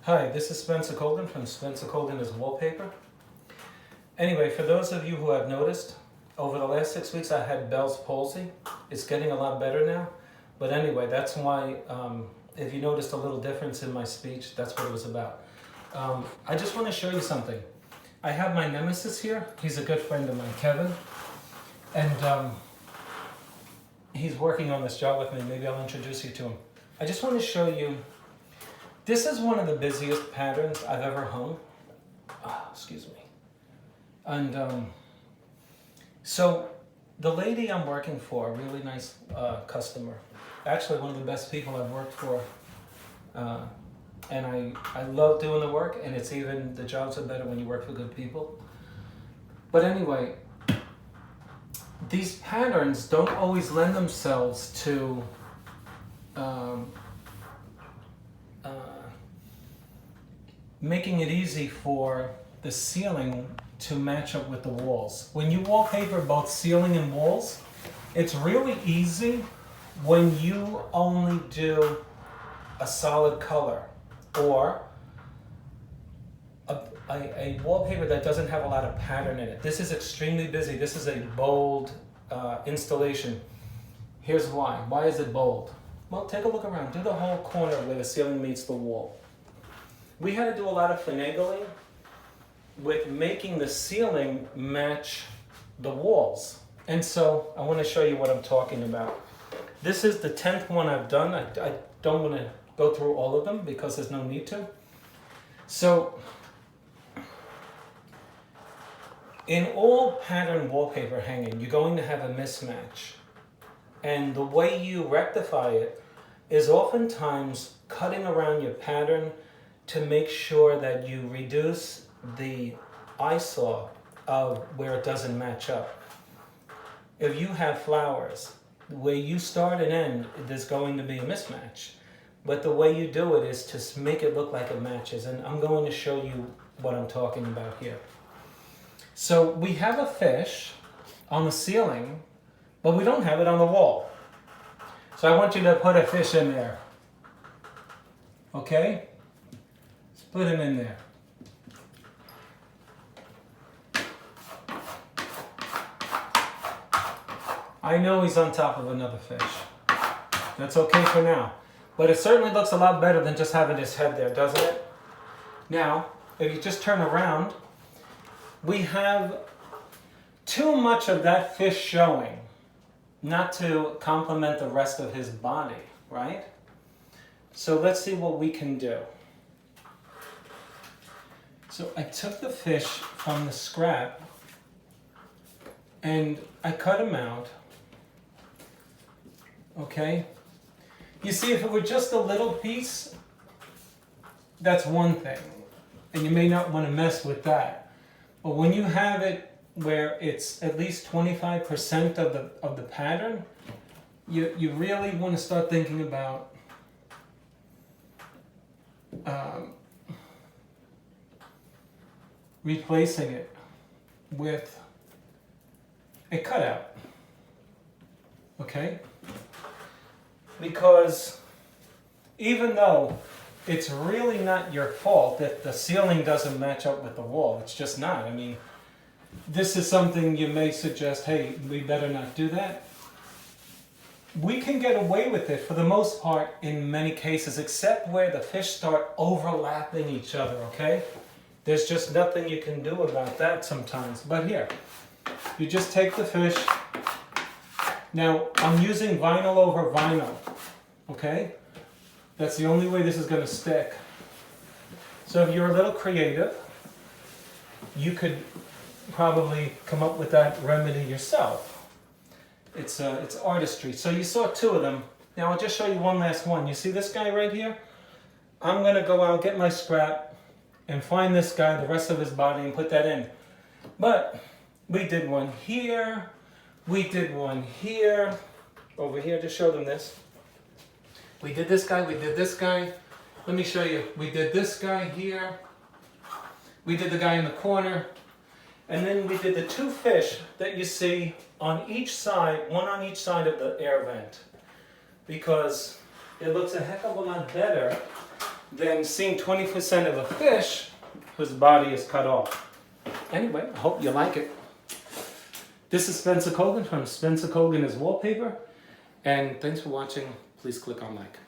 Hi, this is Spencer Colgan from Spencer Colgan is Wallpaper. Anyway, for those of you who have noticed, over the last 6 weeks I had Bell's palsy. It's getting a lot better now. But anyway, that's why, if you noticed a little difference in my speech, that's what it was about. I just want to show you something. I have my nemesis here. He's a good friend of mine, Kevin. And he's working on this job with me. Maybe I'll introduce you to him. I just want to show you. This is one of the busiest patterns I've ever hung. Excuse me. And so the lady I'm working for, a really nice customer, actually one of the best people I've worked for, and I love doing the work, and it's even, the jobs are better when you work for good people. But anyway, these patterns don't always lend themselves to making it easy for the ceiling to match up with the walls. When you wallpaper both ceiling and walls, it's really easy when you only do a solid color or a wallpaper that doesn't have a lot of pattern in it. This is extremely busy. This is a bold installation. Here's why. Why is it bold? Well, take a look around. Do the whole corner where the ceiling meets the wall. We had to do a lot of finagling with making the ceiling match the walls. And so I want to show you what I'm talking about. This is the 10th one I've done. I don't want to go through all of them because there's no need to. So in all pattern wallpaper hanging, you're going to have a mismatch. And the way you rectify it is oftentimes cutting around your pattern to make sure that you reduce the eyesore of where it doesn't match up. If you have flowers, where you start and end, there's going to be a mismatch. But the way you do it is to make it look like it matches. And I'm going to show you what I'm talking about here. So we have a fish on the ceiling, but we don't have it on the wall. So I want you to put a fish in there. Okay? Let's put him in there. I know he's on top of another fish. That's okay for now. But it certainly looks a lot better than just having his head there, doesn't it? Now, if you just turn around, we have too much of that fish showing, not to complement the rest of his body, right? So let's see what we can do. So I took the fish from the scrap and I cut him out. Okay? You see, if it were just a little piece, that's one thing. And you may not want to mess with that. But when you have it where it's at least 25% of the pattern, you really want to start thinking about replacing it with a cutout. Okay? Because even though it's really not your fault that the ceiling doesn't match up with the wall, it's just not. I mean, this is something you may suggest, hey, we better not do that. We can get away with it for the most part in many cases, except where the fish start overlapping each other, okay? There's just nothing you can do about that sometimes. But here, you just take the fish. Now, I'm using vinyl over vinyl, okay? That's the only way this is going to stick. So if you're a little creative, you could probably come up with that remedy yourself. It's artistry. So you saw two of them. Now I'll just show you one last one. You see this guy right here? I'm going to go out, get my scrap, and find this guy, the rest of his body, and put that in. But we did one here. We did one here. Over here, just show them this. We did this guy, we did this guy. Let me show you. We did this guy here. We did the guy in the corner. And then we did the two fish that you see on each side, one on each side of the air vent. Because it looks a heck of a lot better than seeing 20% of a fish whose body is cut off. Anyway, I hope you like it. This is Spencer Colgan from Spencer Colgan is Wallpaper. And thanks for watching. Please click on like.